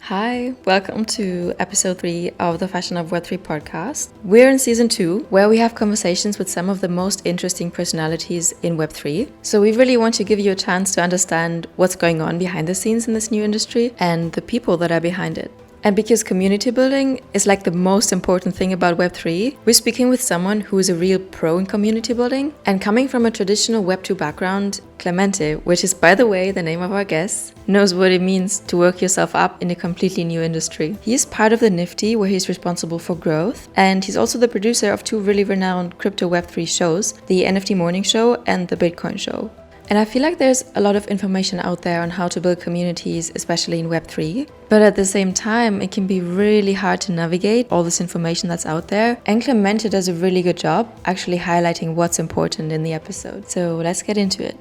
Hi, welcome to episode 3 of the Fashion of Web3 podcast. We're in season 2, where we have conversations with some of the most interesting personalities in Web3. So we really want to give you a chance to understand what's going on behind the scenes in this new industry and the people that are behind it. And because community building is like the most important thing about Web3, we're speaking with someone who is a real pro in community building. And coming from a traditional Web2 background, Clemente, which is by the way the name of our guest, knows what it means to work yourself up in a completely new industry. He is part of the Nifty, where he's responsible for growth, and he's also the producer of 2 really renowned crypto Web3 shows, the NFT Morning Show and the Bitcoin Show. And I feel like there's a lot of information out there on how to build communities, especially in Web3. But at the same time, it can be really hard to navigate all this information that's out there. And Clemente does a really good job actually highlighting what's important in the episode. So let's get into it.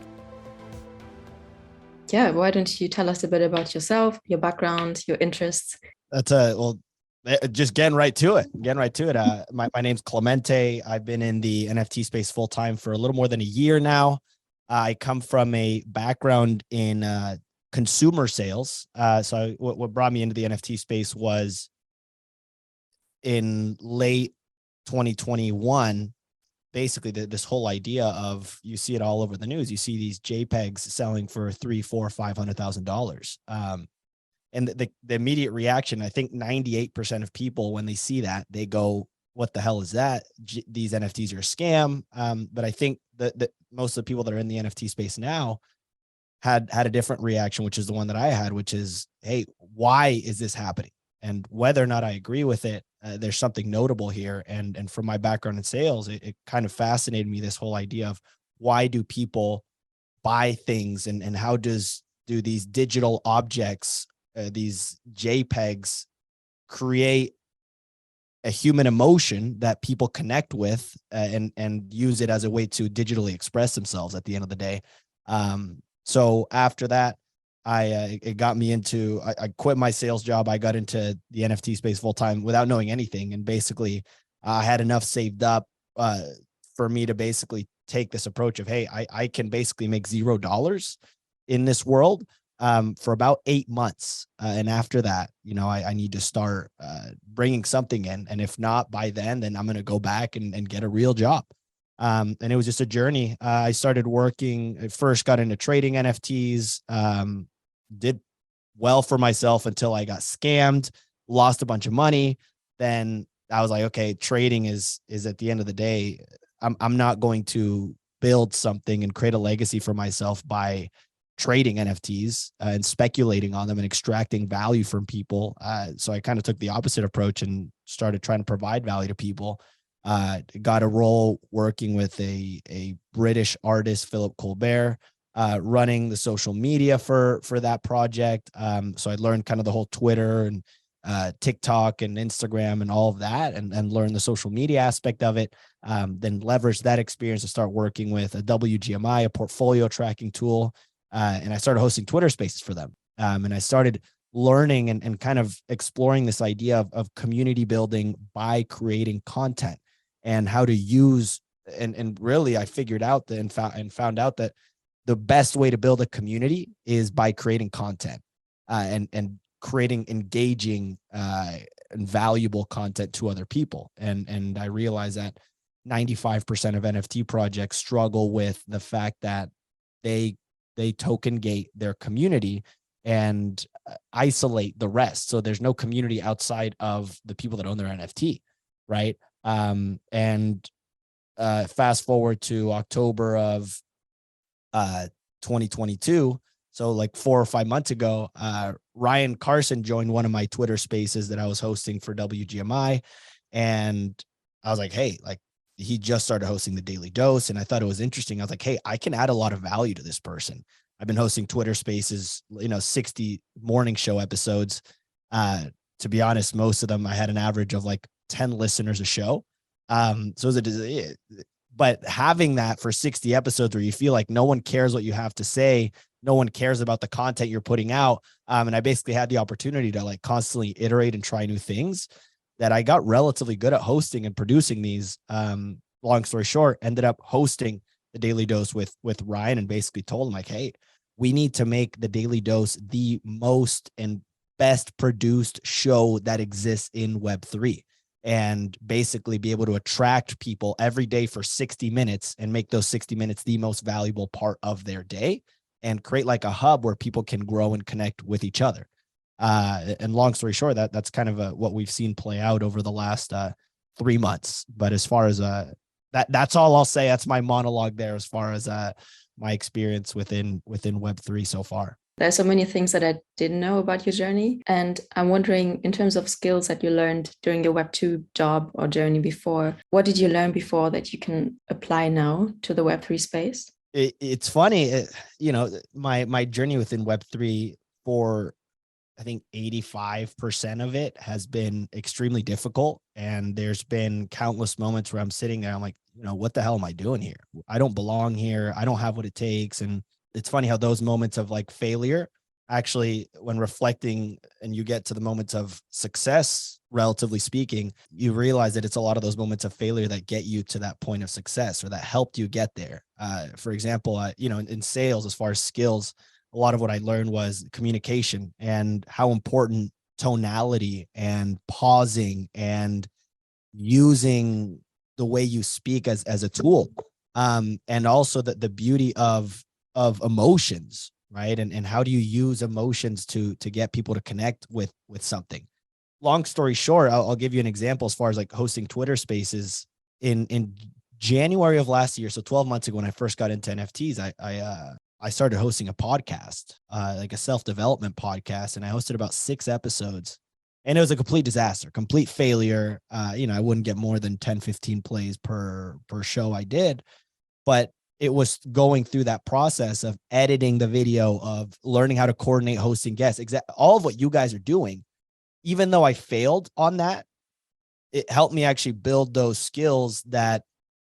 Yeah, why don't you tell us a bit about yourself, your background, your interests? Just getting right to it. My name's Clemente. I've been in the NFT space full time for a little more than a year now. I come from a background in consumer sales. What brought me into the NFT space was in late 2021, basically this whole idea of, you see it all over the news. You see these JPEGs selling for $300,000, $400,000. And the immediate reaction, I think 98% of people, when they see that, they go, what the hell is that? These NFTs are a scam. But I think that most of the people that are in the NFT space now had a different reaction, which is the one that I had, which is, hey, why is this happening? And whether or not I agree with it, there's something notable here. And from my background in sales, it kind of fascinated me, this whole idea of why do people buy things, and how do these digital objects, these JPEGs, create a human emotion that people connect with, and use it as a way to digitally express themselves at the end of the day. So after that, it got me into, I quit my sales job. I got into the NFT space full time without knowing anything. And basically I had enough saved up for me to basically take this approach of, hey, I can basically make $0 in this world for about 8 months. And after that, I need to start bringing something in. And if not by then I'm going to go back and get a real job. And it was just a journey. I started working, I first got into trading NFTs, did well for myself until I got scammed, lost a bunch of money. Then I was like, okay, trading is at the end of the day, I'm not going to build something and create a legacy for myself by trading NFTs and speculating on them and extracting value from people. So I kind of took the opposite approach and started trying to provide value to people. Got a role working with a British artist, Philip Colbert, running the social media for that project. So I learned kind of the whole Twitter and TikTok and Instagram and all of that, and learn the social media aspect of it. Then leverage that experience to start working with a WGMI, a portfolio tracking tool. And I started hosting Twitter spaces for them. And I started learning and kind of exploring this idea of community building by creating content, and how to use, and really I figured out that and found out that the best way to build a community is by creating content, and creating engaging and valuable content to other people. And I realized that 95% of NFT projects struggle with the fact that they token gate their community and isolate the rest. So there's no community outside of the people that own their NFT, right? Fast forward to October of 2022. So like 4 or 5 months ago, Ryan Carson joined one of my Twitter spaces that I was hosting for WGMI. And I was like, hey, like, he just started hosting the Daily Dose, and I thought it was interesting. I was like, hey, I can add a lot of value to this person. I've been hosting Twitter spaces, 60 morning show episodes. To be honest, most of them, I had an average of like 10 listeners a show. But having that for 60 episodes where you feel like no one cares what you have to say, no one cares about the content you're putting out. And I basically had the opportunity to like constantly iterate and try new things, that I got relatively good at hosting and producing these. Long story short, ended up hosting the Daily Dose with Ryan, and basically told him like, hey, we need to make the Daily Dose the most and best produced show that exists in Web3, and basically be able to attract people every day for 60 minutes and make those 60 minutes the most valuable part of their day, and create like a hub where people can grow and connect with each other. And long story short, that's kind of what we've seen play out over the last 3 months. But as far as that's all I'll say. That's my monologue there as far as my experience within Web3 so far. There's so many things that I didn't know about your journey. And I'm wondering, in terms of skills that you learned during your Web2 job or journey before, what did you learn before that you can apply now to the Web3 space? It's funny, my journey within Web3, for I think 85% of it has been extremely difficult. And there's been countless moments where I'm sitting there, I'm like, what the hell am I doing here? I don't belong here. I don't have what it takes. And it's funny how those moments of like failure, actually, when reflecting and you get to the moments of success, relatively speaking, you realize that it's a lot of those moments of failure that get you to that point of success, or that helped you get there. For example, in sales, as far as skills, a lot of what I learned was communication, and how important tonality and pausing and using the way you speak as a tool. And also the beauty of emotions, right? And how do you use emotions to get people to connect with something? Long story short, I'll give you an example as far as like hosting Twitter spaces in January of last year. So 12 months ago, when I first got into NFTs, I started hosting a podcast, like a self-development podcast, and I hosted about 6 episodes, and it was a complete disaster, complete failure. I wouldn't get more than 10, 15 plays per show I did, but it was going through that process of editing the video, of learning how to coordinate hosting guests, all of what you guys are doing. Even though I failed on that, it helped me actually build those skills that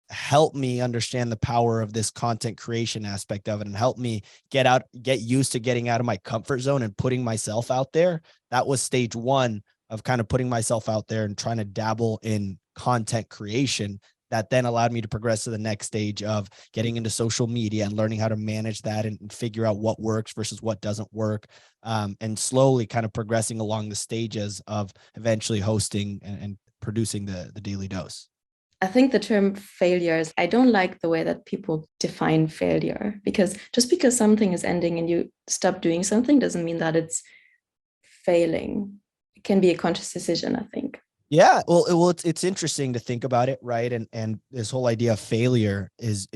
help me understand the power of this content creation aspect of it, and help me get used to getting out of my comfort zone and putting myself out there. That was stage 1 of kind of putting myself out there and trying to dabble in content creation. That then allowed me to progress to the next stage of getting into social media and learning how to manage that and figure out what works versus what doesn't work. And slowly kind of progressing along the stages of eventually hosting and producing the Daily Dose. I think the term failures, I don't like the way that people define failure, because just because something is ending and you stop doing something doesn't mean that it's failing. It can be a conscious decision, I think. Yeah, well, it's interesting to think about it, right? And this whole idea of failure is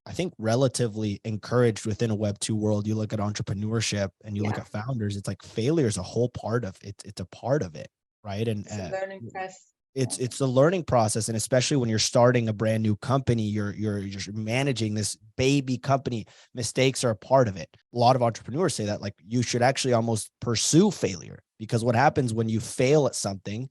I think relatively encouraged within a Web2 world. You look at entrepreneurship and you look at founders, it's like failure is a whole part of it. It's a part of it, right? And it's a learning process. It's a learning process, and especially when you're starting a brand new company, you're managing this baby company. Mistakes are a part of it. A lot of entrepreneurs say that, like, you should actually almost pursue failure, because what happens when you fail at something,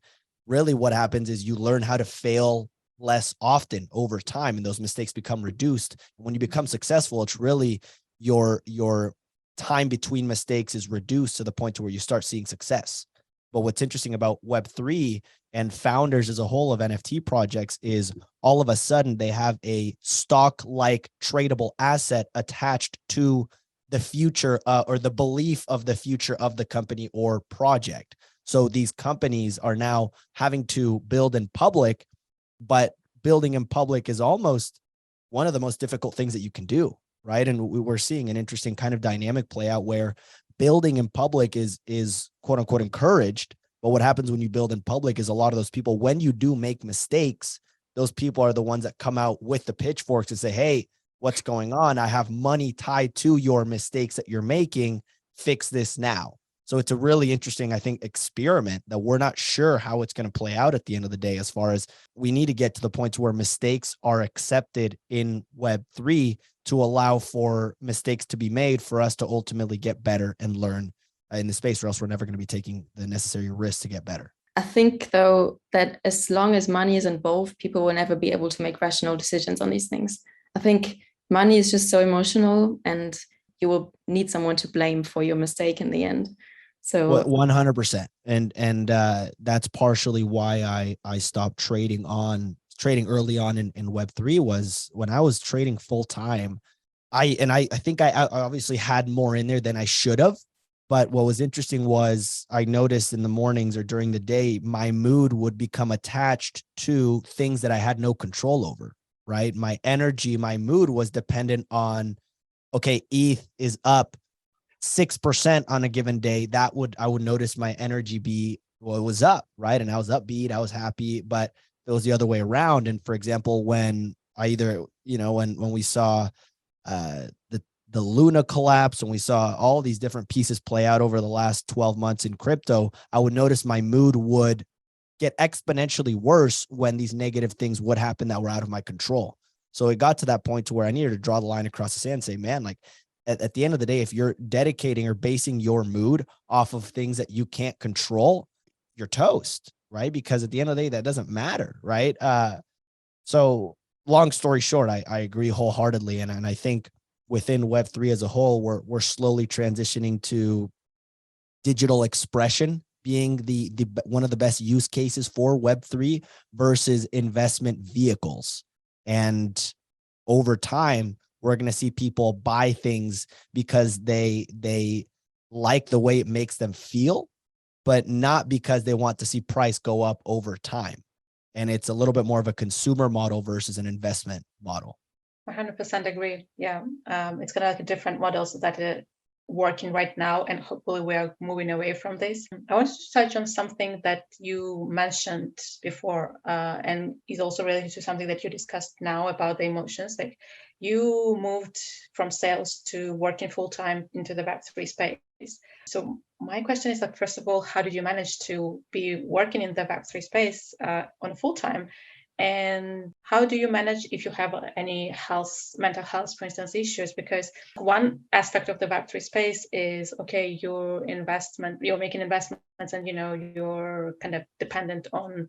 really what happens is you learn how to fail less often over time, and those mistakes become reduced. And when you become successful, it's really your time between mistakes is reduced to the point to where you start seeing success. But what's interesting about Web3 and founders as a whole of NFT projects is all of a sudden they have a stock-like tradable asset attached to the future or the belief of the future of the company or project. So these companies are now having to build in public, but building in public is almost one of the most difficult things that you can do, right? And we're seeing an interesting kind of dynamic play out where building in public is quote unquote encouraged. But what happens when you build in public is a lot of those people, when you do make mistakes, those people are the ones that come out with the pitchforks and say, hey, what's going on? I have money tied to your mistakes that you're making. Fix this now. So it's a really interesting, I think, experiment that we're not sure how it's going to play out at the end of the day, as far as we need to get to the points where mistakes are accepted in Web3 to allow for mistakes to be made for us to ultimately get better and learn in the space, or else we're never going to be taking the necessary risks to get better. I think, though, that as long as money is involved, people will never be able to make rational decisions on these things. I think money is just so emotional, and you will need someone to blame for your mistake in the end. So 100%. And that's partially why I stopped trading early on in Web3. Was when I was trading full time, I think I obviously had more in there than I should have. But what was interesting was I noticed in the mornings or during the day, my mood would become attached to things that I had no control over, right? My energy, my mood was dependent on, okay, ETH is up 6% on a given day. I would notice my energy be, well, it was up, right? And I was upbeat, I was happy, but it was the other way around. And for example, when I either, when we saw the Luna collapse, and we saw all these different pieces play out over the last 12 months in crypto, I would notice my mood would get exponentially worse when these negative things would happen that were out of my control. So it got to that point to where I needed to draw the line across the sand and say, man, like at the end of the day, if you're dedicating or basing your mood off of things that you can't control, you're toast, right? Because at the end of the day, that doesn't matter, right? So long story short, I agree wholeheartedly. And I think within Web3 as a whole, we're slowly transitioning to digital expression being the one of the best use cases for Web3 versus investment vehicles. And over time, we're going to see people buy things because they like the way it makes them feel, but not because they want to see price go up over time. And it's a little bit more of a consumer model versus an investment model. 100% agree. Yeah, it's kind of like a different models that are working right now, and hopefully we are moving away from this. I wanted to touch on something that you mentioned before, and is also related to something that you discussed now about the emotions. Like you moved from sales to working full time into the Web3 space. So my question is that, first of all, how did you manage to be working in the Web3 space on full time? And how do you manage if you have any mental health, for instance, issues? Because one aspect of the Web3 space is, okay, you're making investments, and you're kind of dependent on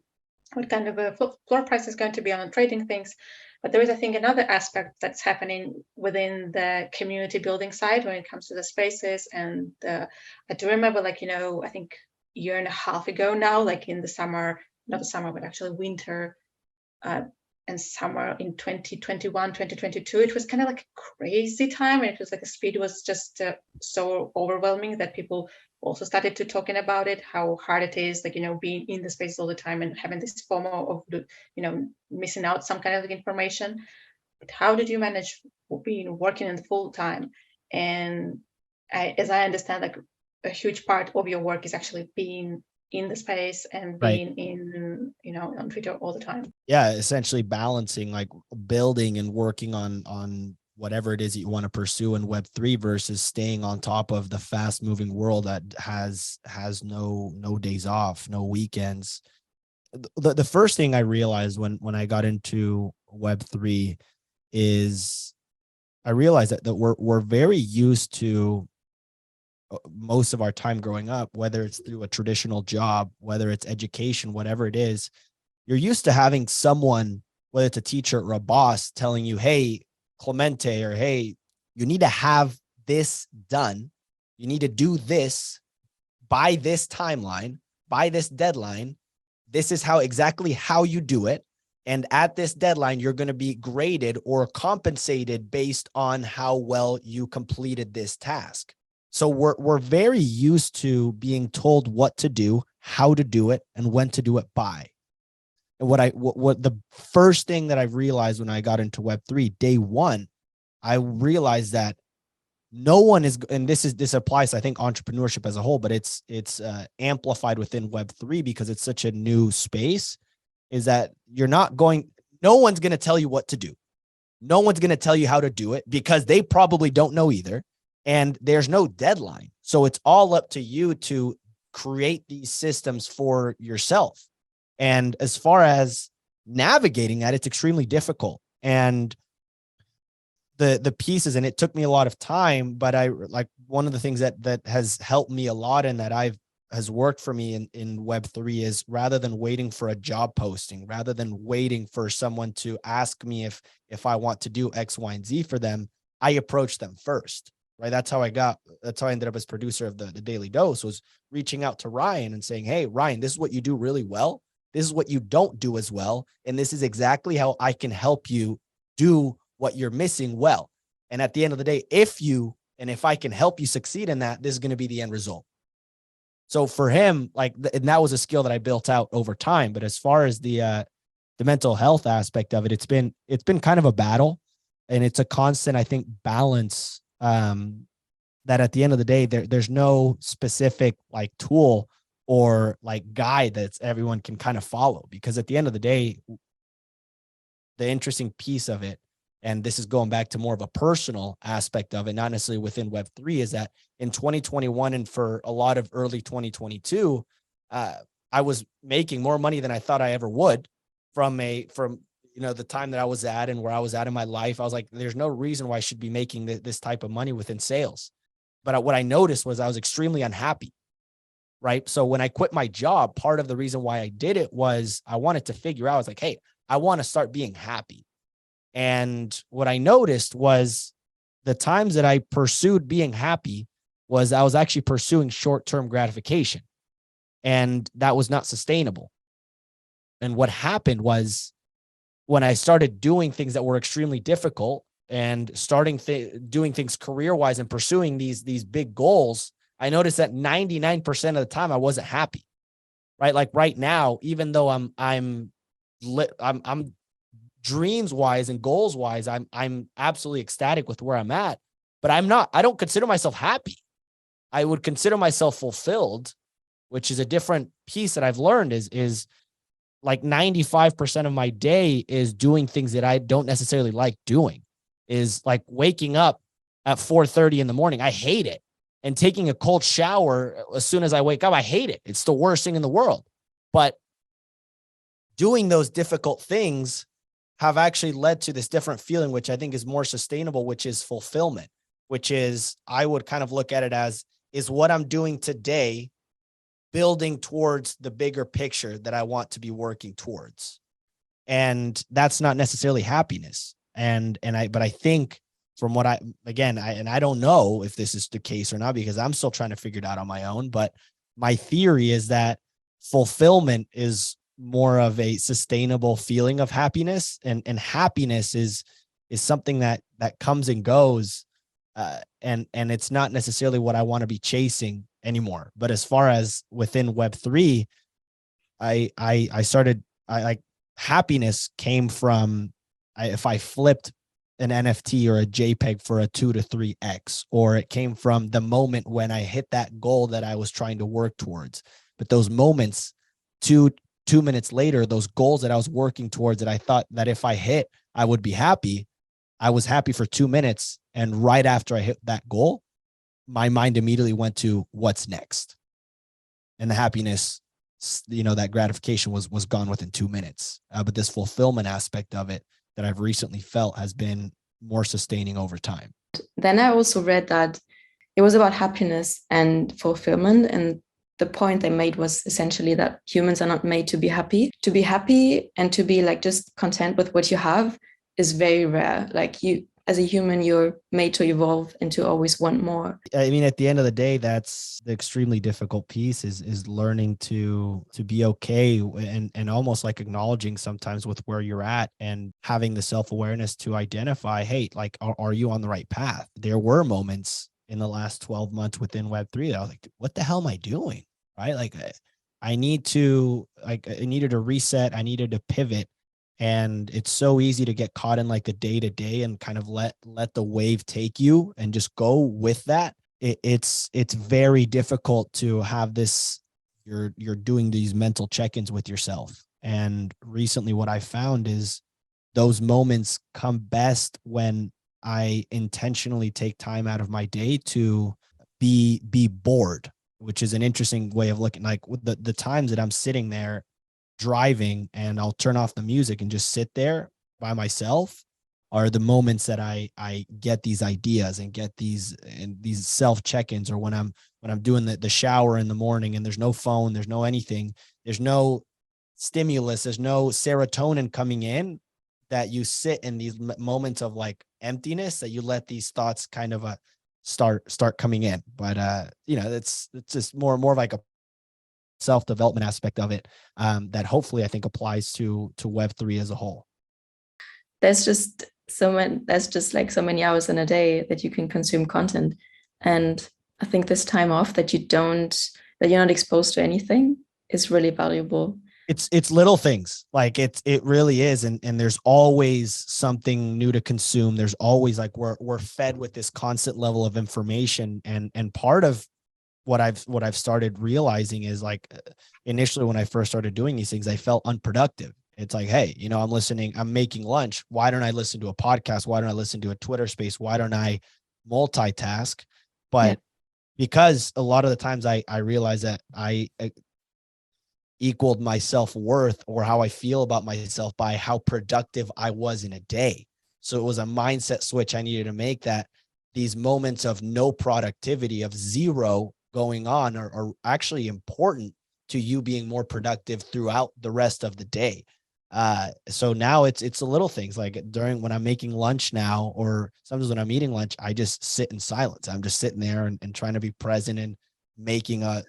what kind of a floor price is going to be on trading things. But there is, I think, another aspect that's happening within the community building side when it comes to the spaces. And I do remember, I think a year and a half ago now, like in the summer, not the summer, but actually winter, and summer in 2021, 2022, it was kind of like a crazy time. And it was like the speed was just so overwhelming that people also started to talking about it, how hard it is, being in the space all the time and having this FOMO of, missing out some kind of information. But how did you manage working in the full time? And as I understand, like a huge part of your work is actually being in the space and being in, on Twitter all the time. Yeah, essentially balancing, like building and working on whatever it is that you want to pursue in Web3 versus staying on top of the fast moving world that has no days off, no weekends. The first thing I realized when I got into Web3 is I realized that we're very used to most of our time growing up, whether it's through a traditional job, whether it's education, whatever it is, you're used to having someone, whether it's a teacher or a boss, telling you, hey, Clemente, or hey, you need to have this done. You need to do this by this timeline, by this deadline. This is exactly how you do it. And at this deadline, you're going to be graded or compensated based on how well you completed this task. So we're very used to being told what to do, how to do it, and when to do it by. And what the first thing that I realized when I got into Web3, day one, I realized that no one is, and this applies to, I think, entrepreneurship as a whole, but it's amplified within Web3 because it's such a new space, is that no one's going to tell you what to do. No one's going to tell you how to do it because they probably don't know either. And there's no deadline. So it's all up to you to create these systems for yourself. And as far as navigating that, it's extremely difficult. And the pieces, and it took me a lot of time, but one of the things that has helped me a lot and that has worked for me in Web3 is, rather than waiting for a job posting, rather than waiting for someone to ask me if I want to do X, Y, and Z for them, I approach them first. Right. That's how I ended up as producer of the Daily Dose, was reaching out to Ryan and saying, hey, Ryan, this is what you do really well. This is what you don't do as well. And this is exactly how I can help you do what you're missing well. And at the end of the day, if you And if I can help you succeed in that, this is going to be the end result. So for him, like, and that was a skill that I built out over time. But as far as the mental health aspect of it, it's been kind of a battle, and it's a constant, I think, balance, that at the end of the day, there's no specific like tool or like guide that everyone can kind of follow, because at the end of the day, the interesting piece of it, and this is going back to more of a personal aspect of it, not necessarily within Web3, is that in 2021 and for a lot of early 2022, I was making more money than I thought I ever would from the time that I was at and where I was at in my life. I was like, there's no reason why I should be making this type of money within sales. But what I noticed was I was extremely unhappy, right? So when I quit my job, part of the reason why I did it was I wanted to figure out, I was like, hey, I want to start being happy. And what I noticed was the times that I pursued being happy was I was actually pursuing short-term gratification, and that was not sustainable. And what happened was when I started doing things that were extremely difficult and starting doing things career-wise and pursuing these big goals, I noticed that 99% of the time I wasn't happy, right? Like right now, even though I'm dreams wise and goals wise, I'm absolutely ecstatic with where I'm at, but I don't consider myself happy. I would consider myself fulfilled, which is a different piece that I've learned is like 95% of my day is doing things that I don't necessarily like doing, is like waking up at 4:30 in the morning. I hate it. And taking a cold shower as soon as I wake up, I hate it. It's the worst thing in the world. But doing those difficult things have actually led to this different feeling, which I think is more sustainable, which is fulfillment, which is, I would kind of look at it as, is what I'm doing today building towards the bigger picture that I want to be working towards? And that's not necessarily happiness. But I think from what I don't know if this is the case or not, because I'm still trying to figure it out on my own. But my theory is that fulfillment is more of a sustainable feeling of happiness, and happiness is something that comes and goes. And it's not necessarily what I want to be chasing anymore. But as far as within Web3, happiness came from, if I flipped an NFT or a JPEG for a 2 to 3x, or it came from the moment when I hit that goal that I was trying to work towards. But those moments, two minutes later, those goals that I was working towards that I thought that if I hit, I would be happy, I was happy for 2 minutes. And right after I hit that goal, my mind immediately went to what's next. And the happiness, that gratification was gone within 2 minutes. But this fulfillment aspect of it that I've recently felt has been more sustaining over time. Then I also read that it was about happiness and fulfillment. And the point they made was essentially that humans are not made to be happy. To be happy and to be like just content with what you have is very rare. Like you, as a human, you're made to evolve and to always want more. I mean, at the end of the day, that's the extremely difficult piece is learning to be okay and almost like acknowledging sometimes with where you're at and having the self-awareness to identify, hey, like, are you on the right path? There were moments in the last 12 months within Web3 that I was like, what the hell am I doing? Right? Like I needed to reset. I needed to pivot. And it's so easy to get caught in like the day to day and kind of let the wave take you and just go with that. It's very difficult to have this, you're doing these mental check-ins with yourself. And recently what I found is those moments come best when I intentionally take time out of my day to be bored, which is an interesting way of looking, like with the times that I'm sitting there driving and I'll turn off the music and just sit there by myself are the moments that I get these ideas and get these self check-ins, or when I'm doing the shower in the morning and there's no phone, there's no anything, there's no stimulus, there's no serotonin coming in, that you sit in these moments of like emptiness, that you let these thoughts kind of start coming in. But it's just more of like a self-development aspect of it, that hopefully I think applies to Web3 as a whole. There's just like so many hours in a day that you can consume content. And I think this time off that you're not exposed to anything is really valuable. It's little things, like it really is. And there's always something new to consume. There's always, like, we're fed with this constant level of information. And part of what I've started realizing is, like, initially when I first started doing these things, I felt unproductive. It's like, hey, I'm making lunch. Why don't I listen to a podcast? Why don't I listen to a Twitter space? Why don't I multitask? But because a lot of the times I realize that I equaled my self-worth, or how I feel about myself, by how productive I was in a day. So it was a mindset switch I needed to make, that these moments of no productivity, of zero going on, are actually important to you being more productive throughout the rest of the day. So now it's the little things, like when I'm making lunch now, or sometimes when I'm eating lunch, I just sit in silence. I'm just sitting there and trying to be present, and making a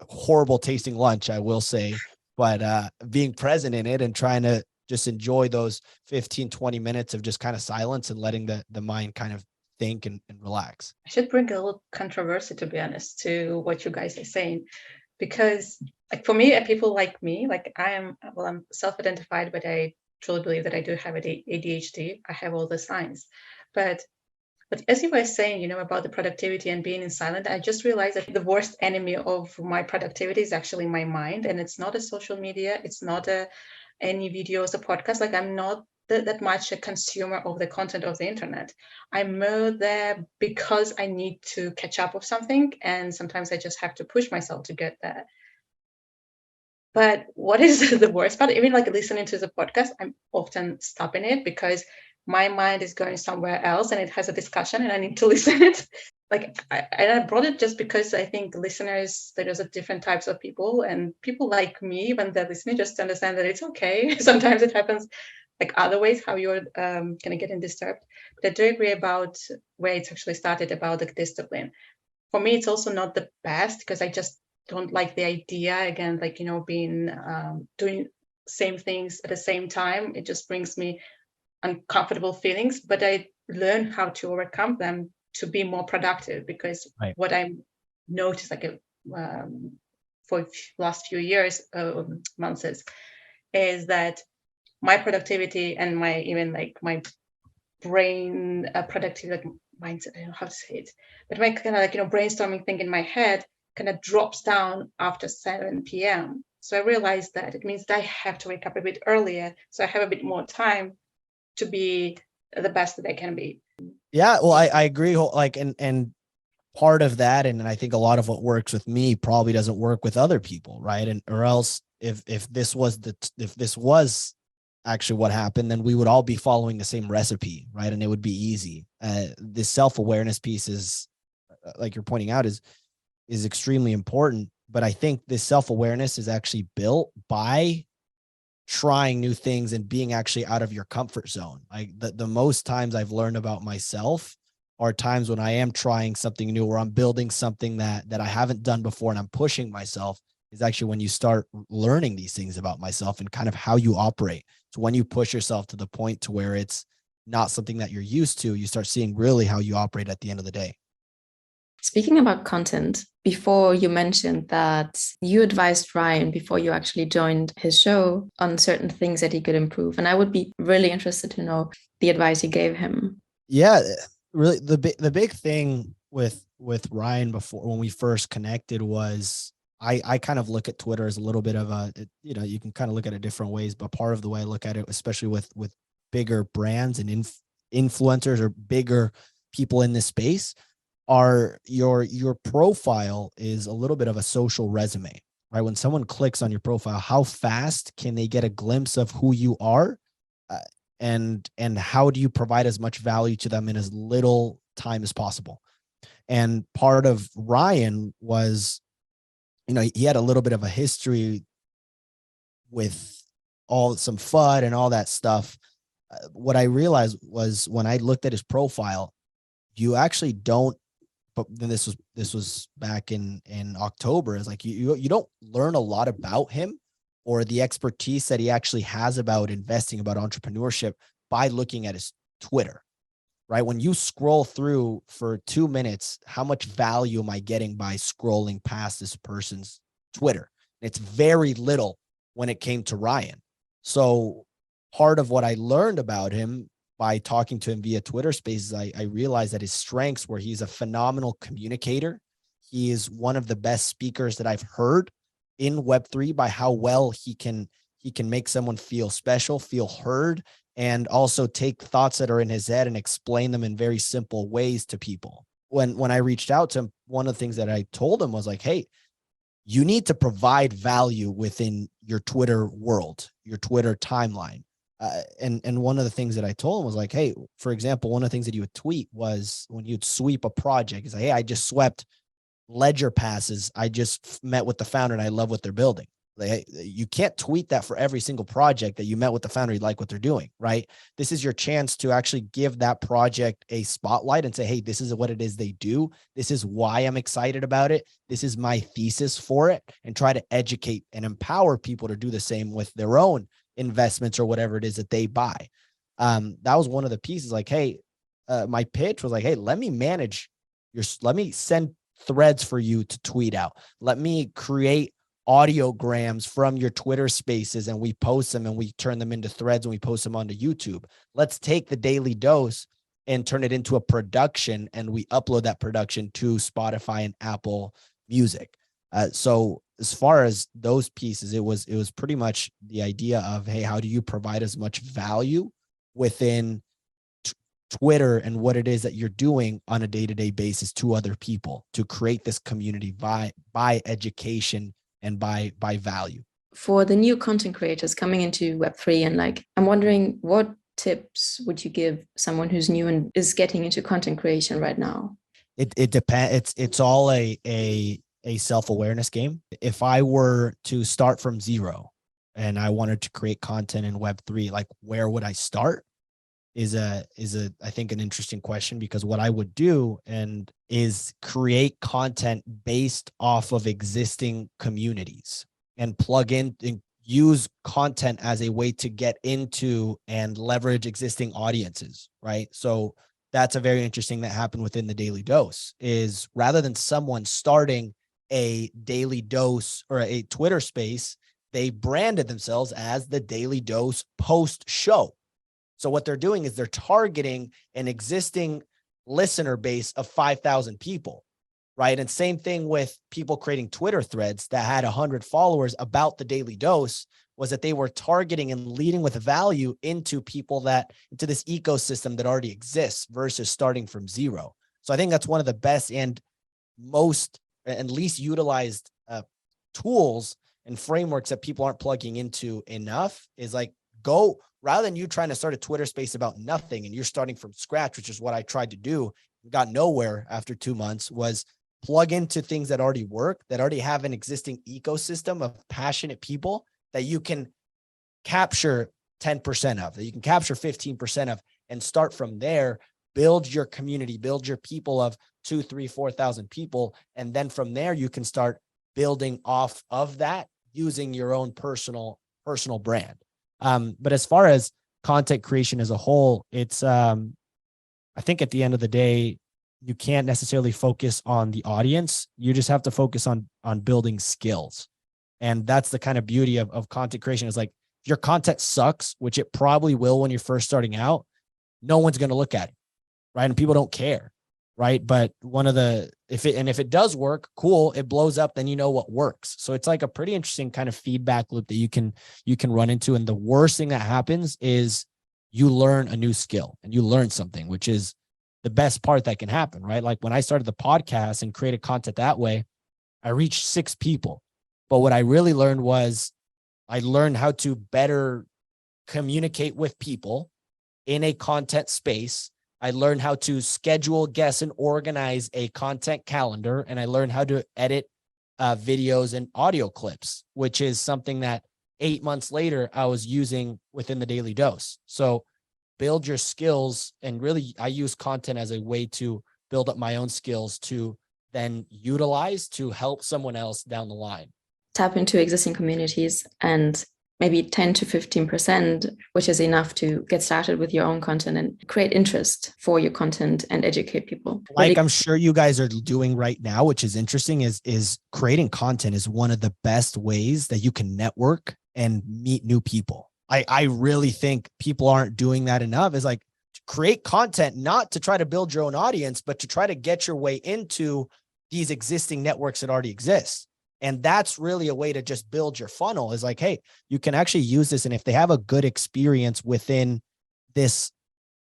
horrible tasting lunch, I will say, but being present in it and trying to just enjoy those 15, 20 minutes of just kind of silence, and letting the mind kind of think and relax. I should bring a little controversy, to be honest, to what you guys are saying, because, like, for me, people like me, like, I'm self-identified, but I truly believe that I do have ADHD. I have all the signs, but as you were saying, about the productivity and being in silent, I just realized that the worst enemy of my productivity is actually my mind. And it's not a social media. It's not any videos or podcasts. Like, I'm not that much a consumer of the content of the internet. I'm more there because I need to catch up with something. And sometimes I just have to push myself to get there. But what is the worst part? Even like listening to the podcast, I'm often stopping it because my mind is going somewhere else and it has a discussion and I need to listen it. Like, I brought it just because I think listeners, there's a different types of people, and people like me, when they're listening, just understand that it's okay. Sometimes it happens like other ways, how you're kind of getting disturbed. But I do agree about where it's actually started, about the discipline. For me, it's also not the best because I just don't like the idea, again, like, being doing same things at the same time. It just brings me uncomfortable feelings, but I learn how to overcome them to be more productive, because what I noticed, like, for last few years, months, is that my productivity and my, even like my brain productivity, like mindset, I don't know how to say it, but my kind of like, brainstorming thing in my head kind of drops down after 7 p.m. So I realized that it means that I have to wake up a bit earlier, so I have a bit more time to be the best that I can be. Yeah, well, I agree. Like, and part of that, and I think a lot of what works with me probably doesn't work with other people, right? And or else, if this was actually what happened, then we would all be following the same recipe, right? And it would be easy. This self-awareness piece is, like you're pointing out, is extremely important. But I think this self-awareness is actually built by trying new things and being actually out of your comfort zone. Like, the most times I've learned about myself are times when I am trying something new, or I'm building something that I haven't done before, and I'm pushing myself, is actually when you start learning these things about myself and kind of how you operate. So when you push yourself to the point to where it's not something that you're used to, you start seeing really how you operate at the end of the day. Speaking about content, before you mentioned that you advised Ryan before you actually joined his show on certain things that he could improve. And I would be really interested to know the advice you gave him. Yeah, really the big thing with Ryan before, when we first connected, was I kind of look at Twitter as a little bit of you can kind of look at it different ways, but part of the way I look at it, especially with bigger brands and influencers or bigger people in this space, are your profile is a little bit of a social resume, right? When someone clicks on your profile, how fast can they get a glimpse of who you are? And how do you provide as much value to them in as little time as possible? And part of Ryan was, he had a little bit of a history with some FUD and all that stuff. What I realized was, when I looked at his profile, you actually don't, but then this was back in October, is like, you don't learn a lot about him or the expertise that he actually has about investing, about entrepreneurship, by looking at his Twitter. right? When you scroll through for 2 minutes, how much value am I getting by scrolling past this person's Twitter? It's very little when it came to Ryan. So part of what I learned about him by talking to him via Twitter Spaces, I realized that his strengths were he's a phenomenal communicator. He is one of the best speakers that I've heard in Web3 by how well he can make someone feel special, feel heard, and also take thoughts that are in his head and explain them in very simple ways to people. When I reached out to him, one of the things that I told him was like, hey, you need to provide value within your Twitter world, your Twitter timeline. And one of the things that I told him was like, hey, for example, one of the things that you would tweet was when you'd sweep a project is like, hey, I just swept Ledger passes. I just met with the founder and I love what they're building. Like, you can't tweet that for every single project that you met with the founder, you like what they're doing, right? This is your chance to actually give that project a spotlight and say, hey, this is what it is they do. This is why I'm excited about it. This is my thesis for it, and try to educate and empower people to do the same with their own investments or whatever it is that they buy. That was one of the pieces. Like, hey, my pitch was like, hey, let me send threads for you to tweet out. Let me create audiograms from your Twitter Spaces and we post them and we turn them into threads and we post them onto YouTube. Let's take the daily dose and turn it into a production, and we upload that production to Spotify and Apple Music. So as far as those pieces, it was pretty much the idea of, hey, how do you provide as much value within Twitter and what it is that you're doing on a day-to-day basis to other people to create this community by education and by value. For the new content creators coming into Web3, and like, I'm wondering, what tips would you give someone who's new and is getting into content creation right now? It depends. It's all a self-awareness game. If I were to start from zero and I wanted to create content in Web3, like, where would I start? Is I think an interesting question, because what I would do is create content based off of existing communities and plug in and use content as a way to get into and leverage existing audiences, right? So that's a very interesting that happened within the Daily Dose, is rather than someone starting a Daily Dose or a Twitter space, they branded themselves as the Daily Dose post show. So what they're doing is they're targeting an existing listener base of 5,000 people, right? And same thing with people creating Twitter threads that had 100 followers about the Daily Dose, was that they were targeting and leading with value into into this ecosystem that already exists versus starting from zero. So I think that's one of the best and most and least utilized tools and frameworks that people aren't plugging into enough, is like, go, rather than you trying to start a Twitter space about nothing and you're starting from scratch, which is what I tried to do, got nowhere after 2 months, was plug into things that already work, that already have an existing ecosystem of passionate people that you can capture 10% of, that you can capture 15% of, and start from there, build your community, build your people of 2, 3, 4,000 people. And then from there, you can start building off of that using your own personal brand. But as far as content creation as a whole, it's, I think at the end of the day, you can't necessarily focus on the audience. You just have to focus on building skills. And that's the kind of beauty of content creation, is like, if your content sucks, which it probably will when you're first starting out, no one's going to look at it, right? And people don't care, right? But if it does work, cool, it blows up, then you know what works. So it's like a pretty interesting kind of feedback loop that you can run into. And the worst thing that happens is you learn a new skill and you learn something, which is the best part that can happen, right? Like when I started the podcast and created content that way, I reached 6 people. But what I really learned was I learned how to better communicate with people in a content space. I learned how to schedule, guess, and organize a content calendar. And I learned how to edit videos and audio clips, which is something that 8 months later I was using within the Daily Dose. So build your skills. And really, I use content as a way to build up my own skills to then utilize to help someone else down the line. Tap into existing communities and maybe 10 to 15%, which is enough to get started with your own content and create interest for your content and educate people. Like I'm sure you guys are doing right now, which is interesting, is creating content is one of the best ways that you can network and meet new people. I really think people aren't doing that enough. Is like to create content, not to try to build your own audience, but to try to get your way into these existing networks that already exist. And that's really a way to just build your funnel, is like, hey, you can actually use this. And if they have a good experience within this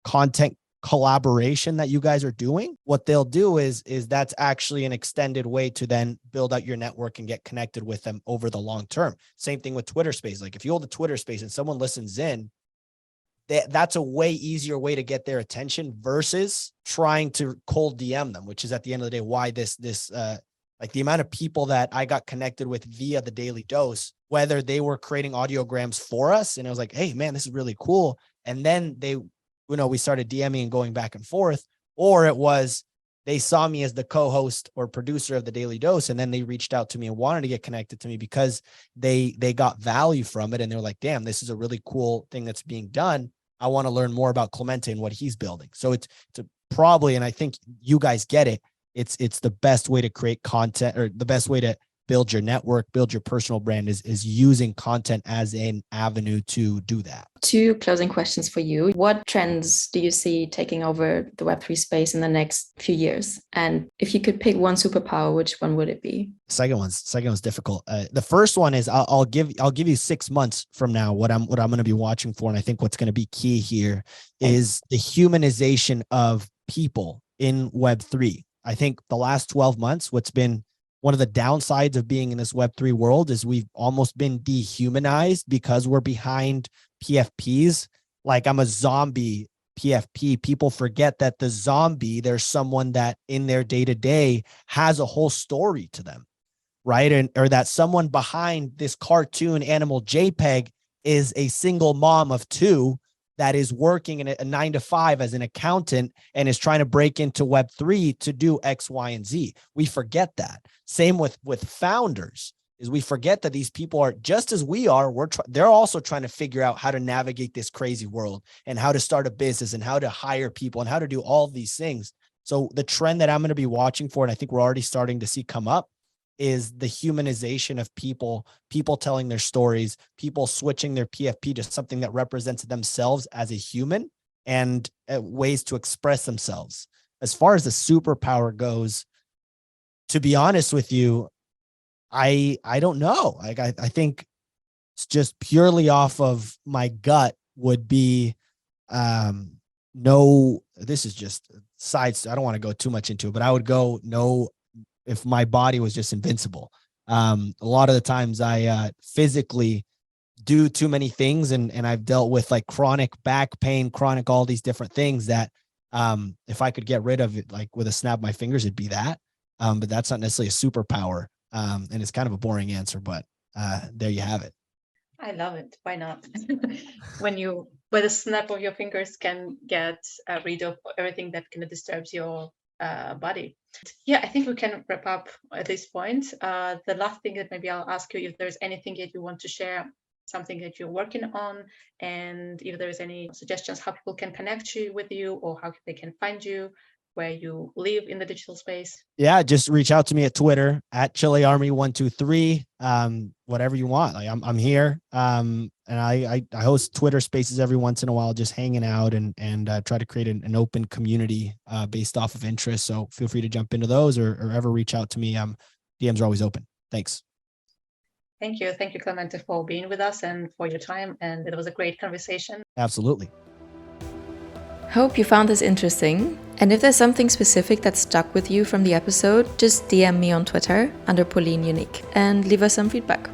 content collaboration that you guys are doing, what they'll do is that's actually an extended way to then build out your network and get connected with them over the long term. Same thing with Twitter Space. Like if you hold a Twitter Space and someone listens in, that's a way easier way to get their attention versus trying to cold DM them, which is at the end of the day why this like the amount of people that I got connected with via the Daily Dose, whether they were creating audiograms for us and it was like, hey man, this is really cool, and then they, we started DMing and going back and forth, or it was they saw me as the co-host or producer of the Daily Dose, and then they reached out to me and wanted to get connected to me because they got value from it, and they're like, damn, this is a really cool thing that's being done. I want to learn more about Clemente and what he's building. So it's probably, and I think you guys get it, it's the best way to create content, or the best way to build your network, build your personal brand is using content as an avenue to do that. 2 closing questions for you. What trends do you see taking over the Web3 space in the next few years? And if you could pick one superpower, which one would it be? Second one's difficult. The first one is I'll give you 6 months from now what I'm going to be watching for, and I think what's going to be key here is the humanization of people in Web3. I think the last 12 months, what's been one of the downsides of being in this Web3 world is we've almost been dehumanized because we're behind PFPs. Like I'm a zombie PFP. People forget that the zombie, there's someone that in their day-to-day has a whole story to them, right? Or that someone behind this cartoon animal JPEG is a single mom of 2 that is working in a 9-to-5 as an accountant and is trying to break into Web3 to do X, Y, and Z. We forget that. Same with founders, is we forget that these people are just as we are. They're also trying to figure out how to navigate this crazy world and how to start a business and how to hire people and how to do all of these things. So the trend that I'm going to be watching for, and I think we're already starting to see come up, is the humanization of people telling their stories, people switching their PFP to something that represents themselves as a human and ways to express themselves. As far as the superpower goes, to be honest with you, I don't know. Like I think it's just purely off of my gut would be this is just sides. I don't want to go too much into it, but I would go no. If my body was just invincible. A lot of the times I physically do too many things, and I've dealt with like chronic back pain, chronic all these different things that if I could get rid of it like with a snap of my fingers, it'd be that. But that's not necessarily a superpower. And it's kind of a boring answer, but there you have it. I love it. Why not? With a snap of your fingers can get rid of everything that kind of disturbs your body. Yeah, I think we can wrap up at this point. The last thing that maybe I'll ask you, if there's anything that you want to share, something that you're working on, and if there's any suggestions how people can connect with you or how they can find you, where you live in the digital space. Yeah, just reach out to me at Twitter at ChileArmy123. Whatever you want. Like I'm here. And I host Twitter spaces every once in a while, just hanging out and try to create an open community based off of interest. So feel free to jump into those or ever reach out to me. DMs are always open. Thanks. Thank you. Thank you, Clemente, for being with us and for your time. And it was a great conversation. Absolutely. Hope you found this interesting. And if there's something specific that stuck with you from the episode, just DM me on Twitter under Pauline Unique and leave us some feedback.